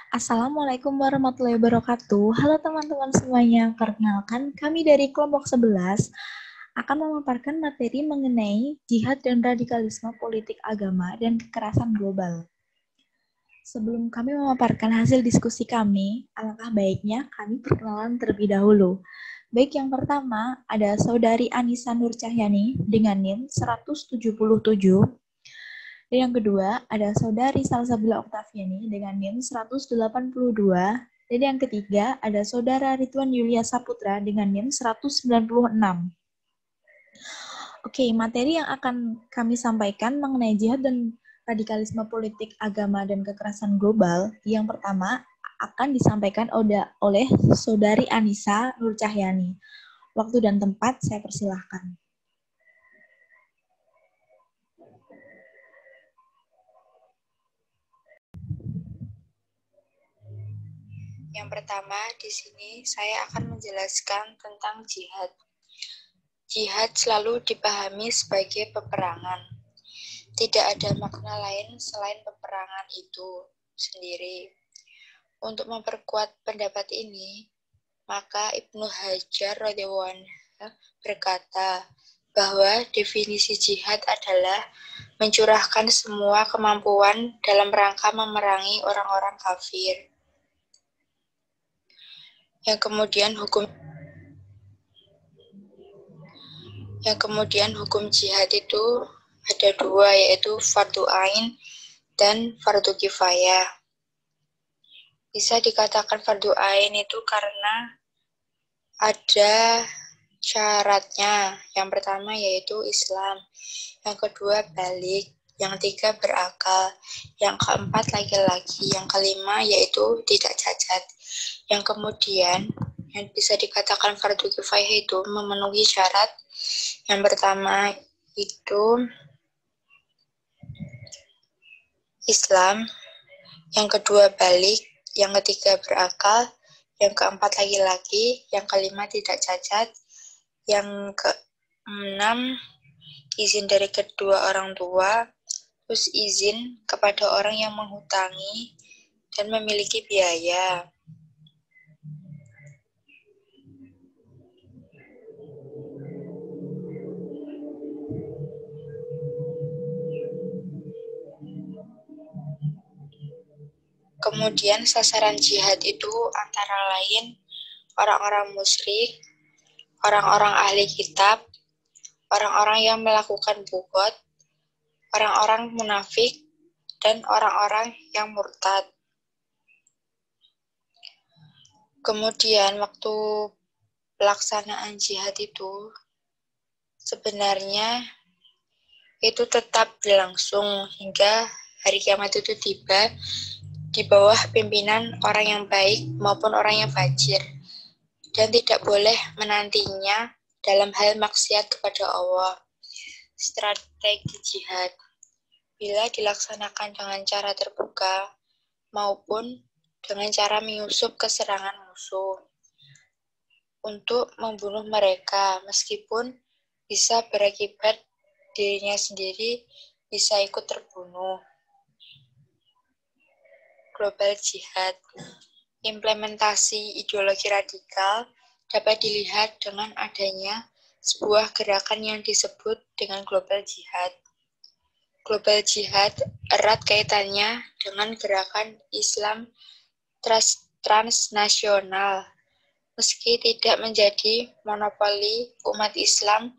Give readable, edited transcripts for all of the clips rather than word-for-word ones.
Assalamualaikum warahmatullahi wabarakatuh. Halo teman-teman semuanya. Perkenalkan, kami dari kelompok 11 akan memaparkan materi mengenai jihad dan radikalisme politik agama dan kekerasan global. Sebelum kami memaparkan hasil diskusi kami, alangkah baiknya kami perkenalan terlebih dahulu. Baik, yang pertama ada Saudari Anissa Nur Cahyani dengan NIM 177. Dan yang kedua, ada Saudari Salsabila Oktaviani dengan NIM 182. Dan yang ketiga, ada Saudara Ridwan Yulia Saputra dengan NIM 196. Oke, materi yang akan kami sampaikan mengenai jihad dan radikalisme politik agama dan kekerasan global. Yang pertama, akan disampaikan oleh Saudari Anissa Nur Cahyani. Waktu dan tempat saya persilahkan. Yang pertama, di sini saya akan menjelaskan tentang jihad. Jihad selalu dipahami sebagai peperangan. Tidak ada makna lain selain peperangan itu sendiri. Untuk memperkuat pendapat ini, maka Ibnu Hajar radhiyallahu anhu berkata bahwa definisi jihad adalah mencurahkan semua kemampuan dalam rangka memerangi orang-orang kafir. Yang kemudian hukum jihad itu ada dua, yaitu fardu ain dan fardu kifayah. Bisa dikatakan fardu ain itu karena ada syaratnya. Yang pertama yaitu Islam, yang kedua balik, yang ketiga berakal, yang keempat laki-laki, yang kelima yaitu tidak cacat. Yang kemudian yang bisa dikatakan fardu kifayah itu memenuhi syarat. Yang pertama itu Islam, yang kedua balik, yang ketiga berakal, yang keempat laki-laki, yang kelima tidak cacat, yang keenam izin dari kedua orang tua, terus izin kepada orang yang menghutangi dan memiliki biaya. Kemudian sasaran jihad itu antara lain orang-orang musyrik, orang-orang ahli kitab, orang-orang yang melakukan bugot, orang-orang munafik, dan orang-orang yang murtad. Kemudian waktu pelaksanaan jihad itu sebenarnya itu tetap berlangsung hingga hari kiamat itu tiba di bawah pimpinan orang yang baik maupun orang yang fajir, dan tidak boleh menantinya dalam hal maksiat kepada Allah. Strategi jihad bila dilaksanakan dengan cara terbuka maupun dengan cara menyusup ke serangan musuh untuk membunuh mereka, meskipun bisa berakibat dirinya sendiri bisa ikut terbunuh. Global jihad. Implementasi ideologi radikal dapat dilihat dengan adanya sebuah gerakan yang disebut dengan global jihad. Global jihad erat kaitannya dengan gerakan Islam transnasional. Meski tidak menjadi monopoli umat Islam,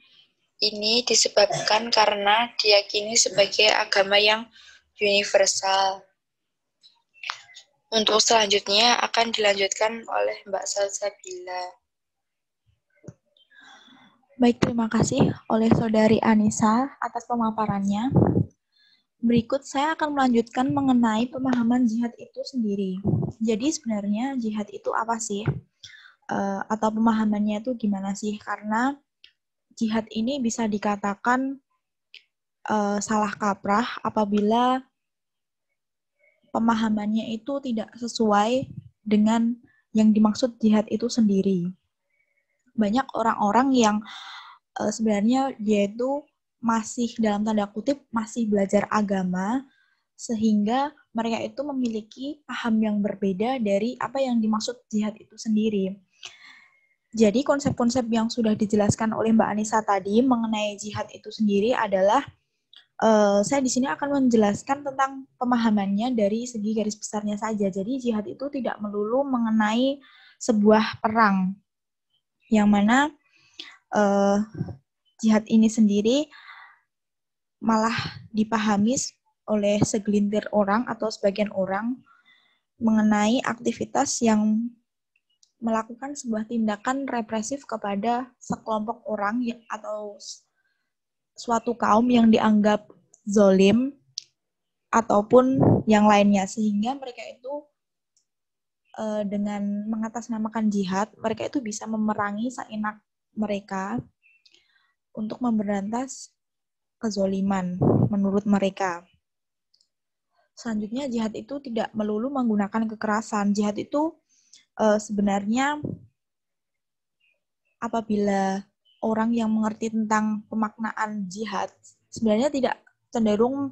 ini disebabkan karena diyakini sebagai agama yang universal. Untuk selanjutnya akan dilanjutkan oleh Mbak Salsabila. Baik, terima kasih oleh Saudari Anissa atas pemaparannya. Berikut saya akan melanjutkan mengenai pemahaman jihad itu sendiri. Jadi sebenarnya jihad itu apa sih? Atau pemahamannya itu gimana sih? Karena jihad ini bisa dikatakan salah kaprah apabila pemahamannya itu tidak sesuai dengan yang dimaksud jihad itu sendiri. Banyak orang-orang yang sebenarnya dia itu masih dalam tanda kutip masih belajar agama, sehingga mereka itu memiliki paham yang berbeda dari apa yang dimaksud jihad itu sendiri. Jadi konsep-konsep yang sudah dijelaskan oleh Mbak Anissa tadi mengenai jihad itu sendiri adalah saya di sini akan menjelaskan tentang pemahamannya dari segi garis besarnya saja. Jadi jihad itu tidak melulu mengenai sebuah perang, yang mana jihad ini sendiri malah dipahami oleh segelintir orang atau sebagian orang mengenai aktivitas yang melakukan sebuah tindakan represif kepada sekelompok orang atau suatu kaum yang dianggap zolim ataupun yang lainnya, sehingga mereka itu dengan mengatasnamakan jihad, mereka itu bisa memerangi seenak mereka untuk memberantas kezoliman menurut mereka. Selanjutnya, jihad itu tidak melulu menggunakan kekerasan. Jihad itu sebenarnya apabila orang yang mengerti tentang pemaknaan jihad sebenarnya tidak cenderung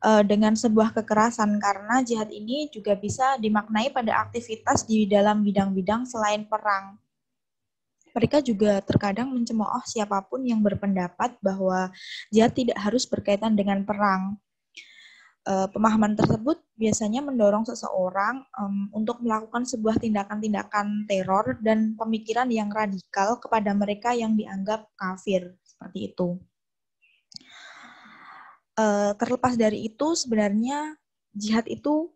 dengan sebuah kekerasan, karena jihad ini juga bisa dimaknai pada aktivitas di dalam bidang-bidang selain perang. Mereka juga terkadang mencemooh siapapun yang berpendapat bahwa jihad tidak harus berkaitan dengan perang. Pemahaman tersebut biasanya mendorong seseorang untuk melakukan sebuah tindakan-tindakan teror dan pemikiran yang radikal kepada mereka yang dianggap kafir, seperti itu. Terlepas dari itu, sebenarnya jihad itu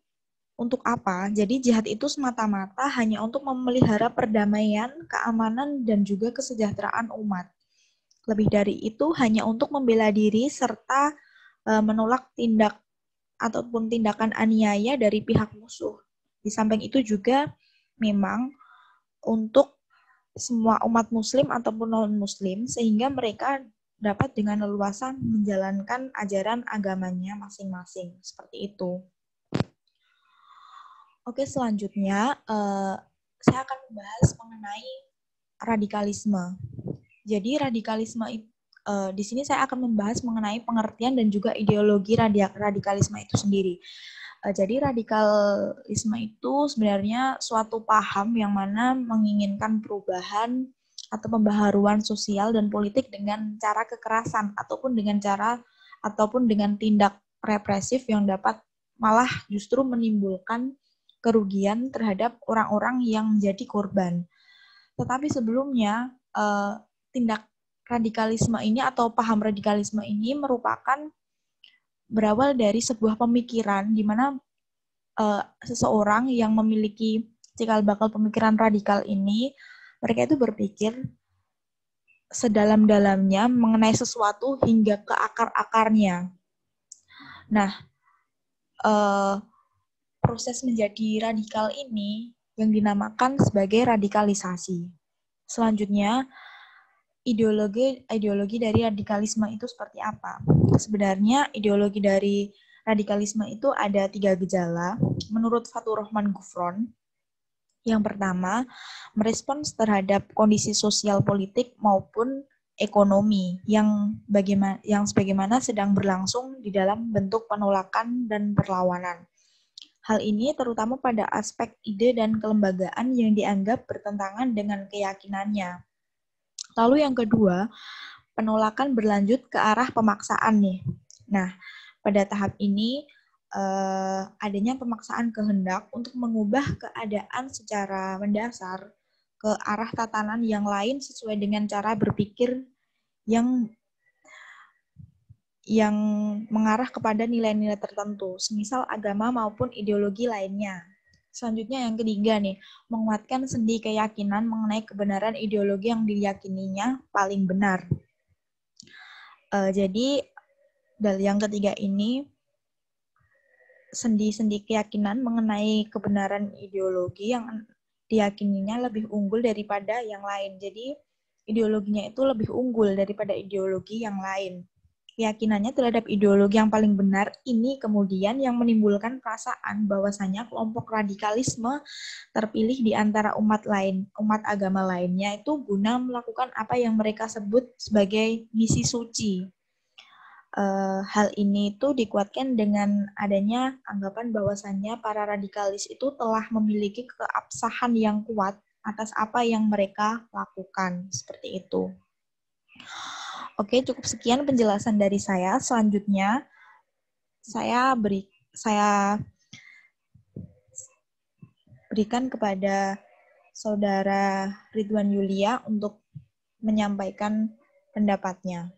untuk apa? Jadi jihad itu semata-mata hanya untuk memelihara perdamaian, keamanan, dan juga kesejahteraan umat. Lebih dari itu, hanya untuk membela diri serta menolak tindak ataupun tindakan aniaya dari pihak musuh. Di samping itu juga memang untuk semua umat muslim ataupun non-muslim, sehingga mereka dapat dengan leluasa menjalankan ajaran agamanya masing-masing. Seperti itu. Oke, selanjutnya saya akan membahas mengenai radikalisme. Jadi radikalisme di sini saya akan membahas mengenai pengertian dan juga ideologi radikalisme itu sendiri. Jadi radikalisme itu sebenarnya suatu paham yang mana menginginkan perubahan atau pembaharuan sosial dan politik dengan cara kekerasan ataupun dengan tindak represif yang dapat malah justru menimbulkan kerugian terhadap orang-orang yang menjadi korban. Tetapi sebelumnya tindak radikalisme ini atau paham radikalisme ini merupakan berawal dari sebuah pemikiran di mana seseorang yang memiliki cikal bakal pemikiran radikal ini, mereka itu berpikir sedalam-dalamnya mengenai sesuatu hingga ke akar-akarnya. Nah, proses menjadi radikal ini yang dinamakan sebagai radikalisasi. Selanjutnya, ideologi dari radikalisme itu seperti apa? Sebenarnya ideologi dari radikalisme itu ada 3 gejala. Menurut Fathur Rahman Gufron, yang pertama, merespons terhadap kondisi sosial politik maupun ekonomi yang sebagaimana sedang berlangsung di dalam bentuk penolakan dan perlawanan. Hal ini terutama pada aspek ide dan kelembagaan yang dianggap bertentangan dengan keyakinannya. Lalu yang kedua, penolakan berlanjut ke arah pemaksaan nih. Nah, pada tahap ini adanya pemaksaan kehendak untuk mengubah keadaan secara mendasar ke arah tatanan yang lain sesuai dengan cara berpikir yang mengarah kepada nilai-nilai tertentu, semisal agama maupun ideologi lainnya. Selanjutnya yang ketiga nih, menguatkan sendi keyakinan mengenai kebenaran ideologi yang diyakininya paling benar. Jadi yang ketiga ini, sendi-sendi keyakinan mengenai kebenaran ideologi yang diyakininya lebih unggul daripada yang lain. Jadi ideologinya itu lebih unggul daripada ideologi yang lain. Keyakinannya terhadap ideologi yang paling benar ini kemudian yang menimbulkan perasaan bahwasanya kelompok radikalisme terpilih di antara umat agama lainnya itu guna melakukan apa yang mereka sebut sebagai misi suci. hal ini itu dikuatkan dengan adanya anggapan bahwasannya para radikalis itu telah memiliki keabsahan yang kuat atas apa yang mereka lakukan, seperti itu. Oke, cukup sekian penjelasan dari saya. Selanjutnya saya berikan kepada Saudara Ridwan Yulia untuk menyampaikan pendapatnya.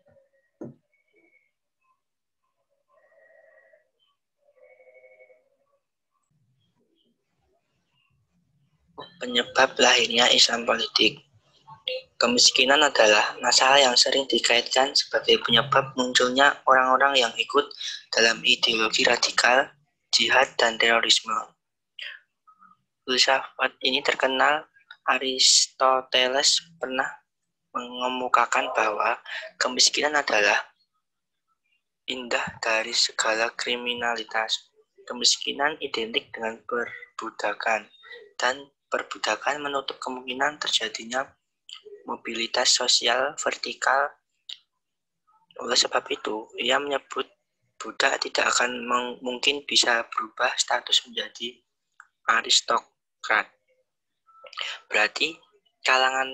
Penyebab lahirnya Islam politik. Kemiskinan adalah masalah yang sering dikaitkan sebagai penyebab munculnya orang-orang yang ikut dalam ideologi radikal, jihad, dan terorisme. Filsafat ini terkenal. Aristoteles pernah mengemukakan bahwa kemiskinan adalah indah dari segala kriminalitas. Kemiskinan identik dengan perbudakan, dan perbudakan menutup kemungkinan terjadinya mobilitas sosial vertikal. Oleh sebab itu, ia menyebut budak tidak akan mungkin bisa berubah status menjadi aristokrat. Berarti kalangan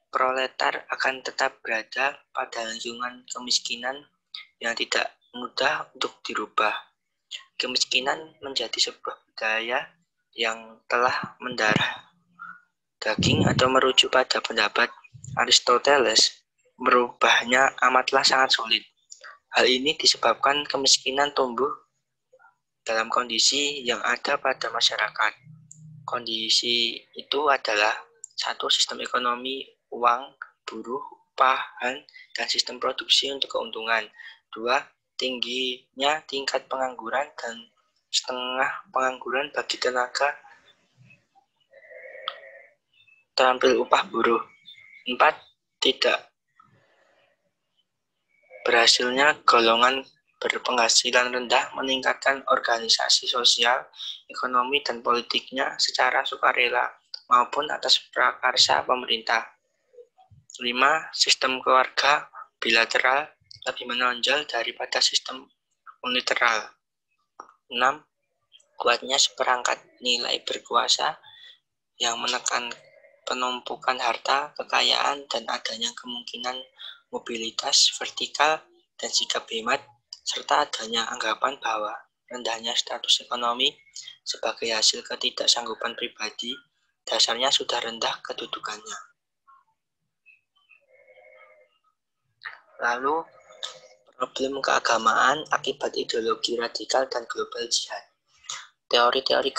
proletar akan tetap berada pada lingkungan kemiskinan yang tidak mudah untuk dirubah. Kemiskinan menjadi sebuah budaya yang telah mendarah daging, atau merujuk pada pendapat Aristoteles, merubahnya amatlah sangat sulit. Hal ini disebabkan kemiskinan tumbuh dalam kondisi yang ada pada masyarakat. Kondisi itu adalah satu, sistem ekonomi, uang, buruh, upahan, dan sistem produksi untuk keuntungan. Dua, tingginya tingkat pengangguran dan setengah pengangguran bagi tenaga terampil upah buruh. 4, tidak berhasilnya golongan berpenghasilan rendah meningkatkan organisasi sosial, ekonomi, dan politiknya secara sukarela maupun atas prakarsa pemerintah. 5, sistem keluarga bilateral lebih menonjol daripada sistem unilateral. 6, kuatnya seperangkat nilai berkuasa yang menekan penumpukan harta, kekayaan, dan adanya kemungkinan mobilitas vertikal dan sikap hemat, serta adanya anggapan bahwa rendahnya status ekonomi sebagai hasil ketidaksanggupan pribadi, dasarnya sudah rendah kedudukannya. Lalu, problem keagamaan akibat ideologi radikal dan global jihad. Teori-teori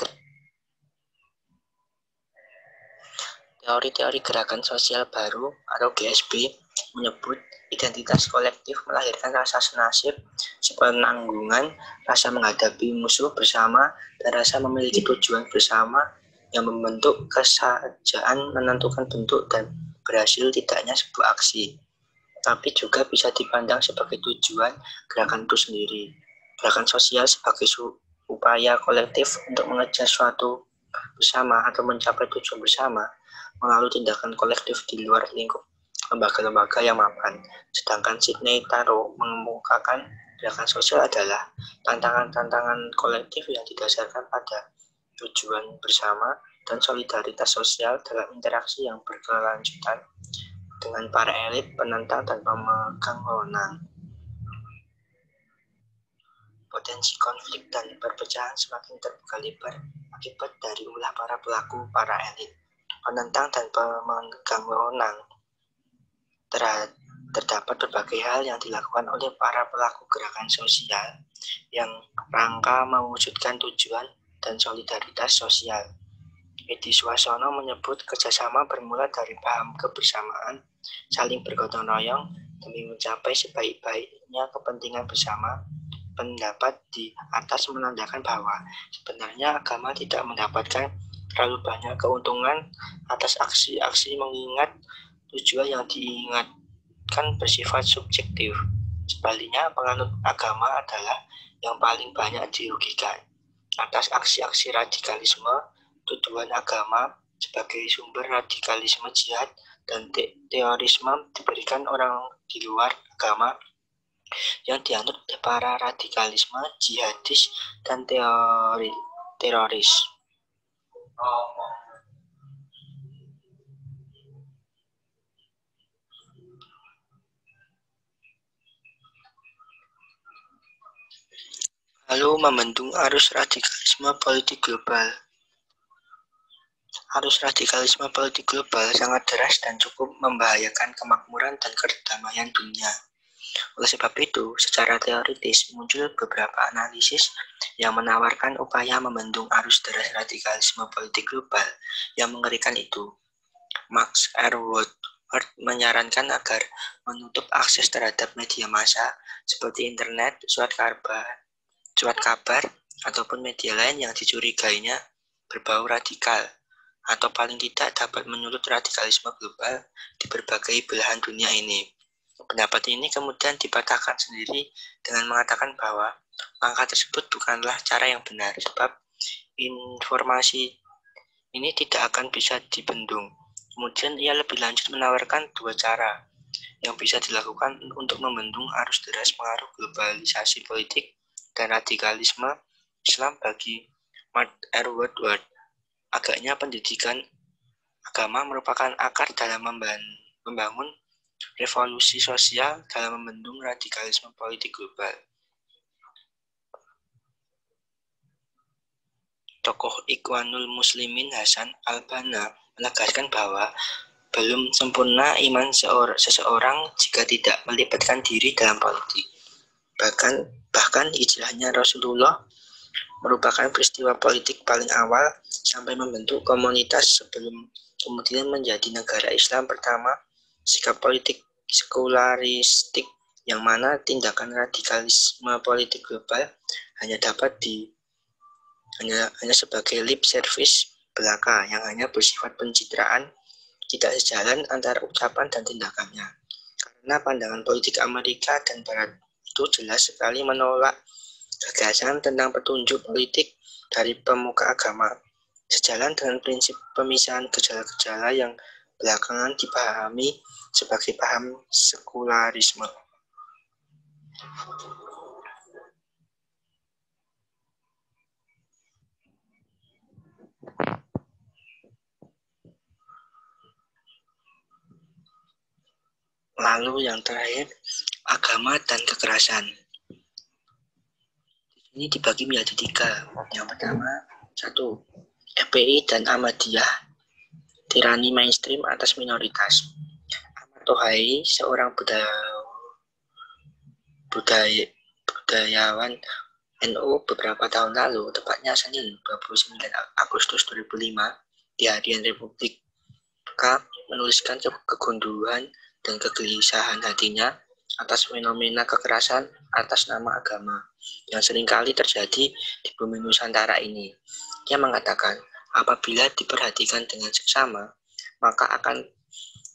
gerakan sosial baru atau GSB menyebut identitas kolektif melahirkan rasa senasib, sepenanggungan, rasa menghadapi musuh bersama, dan rasa memiliki tujuan bersama yang membentuk kesajaan, menentukan bentuk dan berhasil tidaknya sebuah aksi. Tapi juga bisa dipandang sebagai tujuan gerakan itu sendiri. Gerakan sosial sebagai upaya kolektif untuk mengejar suatu bersama atau mencapai tujuan bersama melalui tindakan kolektif di luar lingkup lembaga-lembaga yang mapan. Sedangkan Sidney Taro mengemukakan gerakan sosial adalah tantangan-tantangan kolektif yang didasarkan pada tujuan bersama dan solidaritas sosial dalam interaksi yang berkelanjutan dengan para elit, penentang, dan pemegang wewenang. Potensi konflik dan perpecahan semakin terbuka lebar akibat dari ulah para pelaku, para elit, penentang, dan pemegang wewenang. Terdapat berbagai hal yang dilakukan oleh para pelaku gerakan sosial yang rangka mewujudkan tujuan dan solidaritas sosial. Edi Suasono menyebut kerjasama bermula dari paham kebersamaan, saling bergotong royong demi mencapai sebaik-baiknya kepentingan bersama. Pendapat di atas menandakan bahwa sebenarnya agama tidak mendapatkan terlalu banyak keuntungan atas aksi-aksi mengingat tujuan yang diingatkan bersifat subjektif. Sebaliknya, penganut agama adalah yang paling banyak dirugikan atas aksi-aksi radikalisme. Tujuan agama sebagai sumber radikalisme, jihad, dan terorisme diberikan orang di luar agama yang dianut oleh para radikalisme, jihadis, dan teroris. Lalu membendung arus radikalisme politik global. Arus radikalisme politik global sangat deras dan cukup membahayakan kemakmuran dan kedamaian dunia. Oleh sebab itu, secara teoritis muncul beberapa analisis yang menawarkan upaya membendung arus deras radikalisme politik global yang mengerikan itu. Max R. Woodward menyarankan agar menutup akses terhadap media massa seperti internet, surat kabar, ataupun media lain yang dicurigainya berbau radikal, atau paling tidak dapat menyulut radikalisme global di berbagai belahan dunia ini. Pendapat ini kemudian dipatahkan sendiri dengan mengatakan bahwa langkah tersebut bukanlah cara yang benar, sebab informasi ini tidak akan bisa dibendung. Kemudian ia lebih lanjut menawarkan dua cara yang bisa dilakukan untuk membendung arus deras pengaruh globalisasi politik dan radikalisme Islam bagi Max R. Woodward. Agaknya pendidikan agama merupakan akar dalam membangun revolusi sosial dalam membendung radikalisme politik global. Tokoh Ikhwanul Muslimin Hasan al-Banna menegaskan bahwa belum sempurna iman seseorang jika tidak melibatkan diri dalam politik. Bahkan hijrahnya Rasulullah merupakan peristiwa politik paling awal sampai membentuk komunitas sebelum kemudian menjadi negara Islam pertama. Sikap politik sekularistik yang mana tindakan radikalisme politik global hanya dapat hanya sebagai lip service belaka yang hanya bersifat pencitraan, tidak sejalan antara ucapan dan tindakannya. Karena pandangan politik Amerika dan Barat itu jelas sekali menolak gagasan tentang petunjuk politik dari pemuka agama, sejalan dengan prinsip pemisahan gejala-gejala yang belakangan dipahami sebagai paham sekularisme. Lalu yang terakhir, agama dan kekerasan. Ini dibagi menjadi 3. Yang pertama, 1. FPI dan Ahmadiyah, tirani mainstream atas minoritas. Ahmad Tohai, seorang budayawan NU beberapa tahun lalu, tepatnya Senin 29 Agustus 2005, di Harian Republik menuliskan kegunduhan dan kegelisahan hatinya atas fenomena kekerasan atas nama agama yang seringkali terjadi di bumi Nusantara ini. Dia mengatakan, apabila diperhatikan dengan seksama, maka akan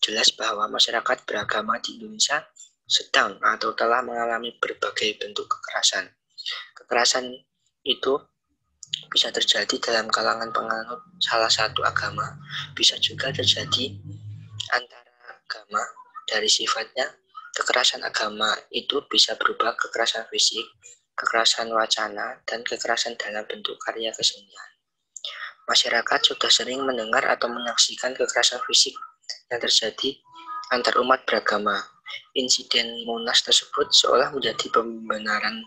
jelas bahwa masyarakat beragama di Indonesia sedang atau telah mengalami berbagai bentuk kekerasan. Kekerasan itu bisa terjadi dalam kalangan penganut salah satu agama, bisa juga terjadi antara agama. Dari sifatnya, kekerasan agama itu bisa berupa kekerasan fisik, kekerasan wacana, dan kekerasan dalam bentuk karya kesenian. Masyarakat sudah sering mendengar atau menyaksikan kekerasan fisik yang terjadi antar umat beragama. Insiden Monas tersebut seolah menjadi pembenaran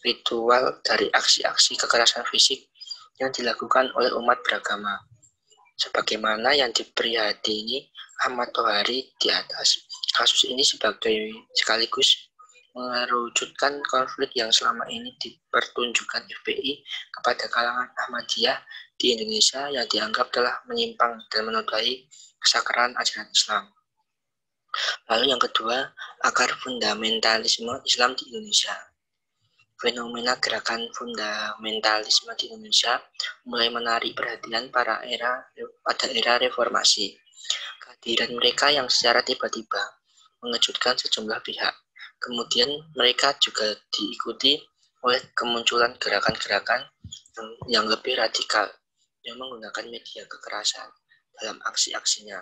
ritual dari aksi-aksi kekerasan fisik yang dilakukan oleh umat beragama, sebagaimana yang diprihadini Ahmad Tohari di atas. Kasus ini sekaligus merujukkan konflik yang selama ini dipertunjukkan FPI kepada kalangan Ahmadiyah di Indonesia yang dianggap telah menyimpang dan menodai kesakaran ajaran Islam. Lalu yang kedua, akar fundamentalisme Islam di Indonesia. Fenomena gerakan fundamentalisme di Indonesia mulai menarik perhatian pada era reformasi. Kehadiran mereka yang secara tiba-tiba mengejutkan sejumlah pihak. Kemudian mereka juga diikuti oleh kemunculan gerakan-gerakan yang lebih radikal yang menggunakan media kekerasan dalam aksi-aksinya.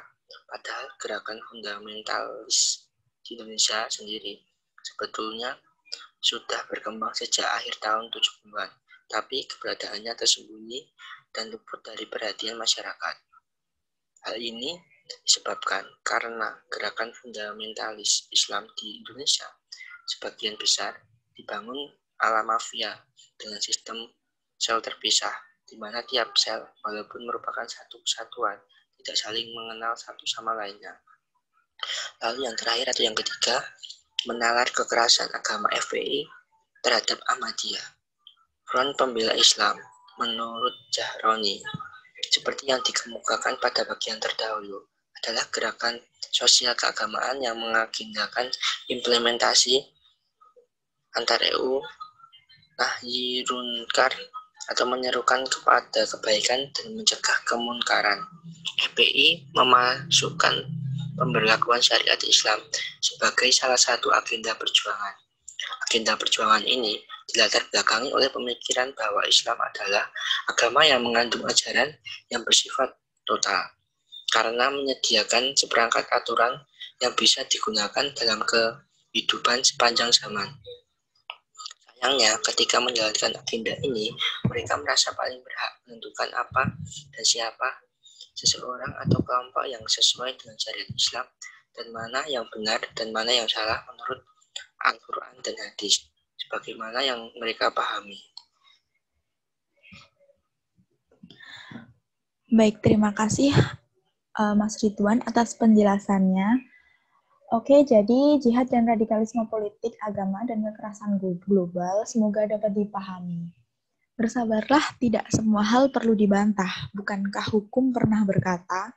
Padahal gerakan fundamentalis di Indonesia sendiri sebetulnya sudah berkembang sejak akhir tahun 70-an, tapi keberadaannya tersembunyi dan luput dari perhatian masyarakat. Hal ini disebabkan karena gerakan fundamentalis Islam di Indonesia sebagian besar dibangun ala mafia dengan sistem sel terpisah, di mana tiap sel, walaupun merupakan satu kesatuan, tidak saling mengenal satu sama lainnya. Lalu yang terakhir atau yang ketiga, menalar kekerasan agama FPI terhadap Ahmadiyah. Front Pembela Islam, menurut Jahroni, seperti yang dikemukakan pada bagian terdahulu, adalah gerakan sosial keagamaan yang mengagendakan implementasi antar EU nahyi munkar atau menyerukan kepada kebaikan dan mencegah kemunkaran. FPI memasukkan pemberlakuan syariat Islam sebagai salah satu agenda perjuangan. Agenda perjuangan ini dilatar belakangi oleh pemikiran bahwa Islam adalah agama yang mengandung ajaran yang bersifat total, karena menyediakan seperangkat aturan yang bisa digunakan dalam kehidupan sepanjang zaman. Sayangnya, ketika menjalankan agenda ini, mereka merasa paling berhak menentukan apa dan siapa seseorang atau kelompok yang sesuai dengan syariat Islam, dan mana yang benar dan mana yang salah menurut Al-Quran dan hadis, sebagaimana yang mereka pahami. Baik, terima kasih Mas Ridwan atas penjelasannya. Oke, jadi jihad dan radikalisme politik, agama, dan kekerasan global semoga dapat dipahami. Bersabarlah, tidak semua hal perlu dibantah. Bukankah hukum pernah berkata,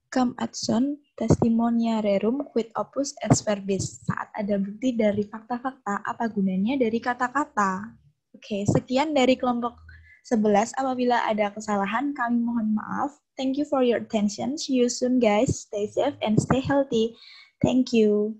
Cum adson testimonia rerum quid opus est verbis. Saat ada bukti dari fakta-fakta, apa gunanya dari kata-kata? Oke, sekian dari kelompok 11. Apabila ada kesalahan, kami mohon maaf. Thank you for your attention. See you soon, guys. Stay safe and stay healthy. Thank you.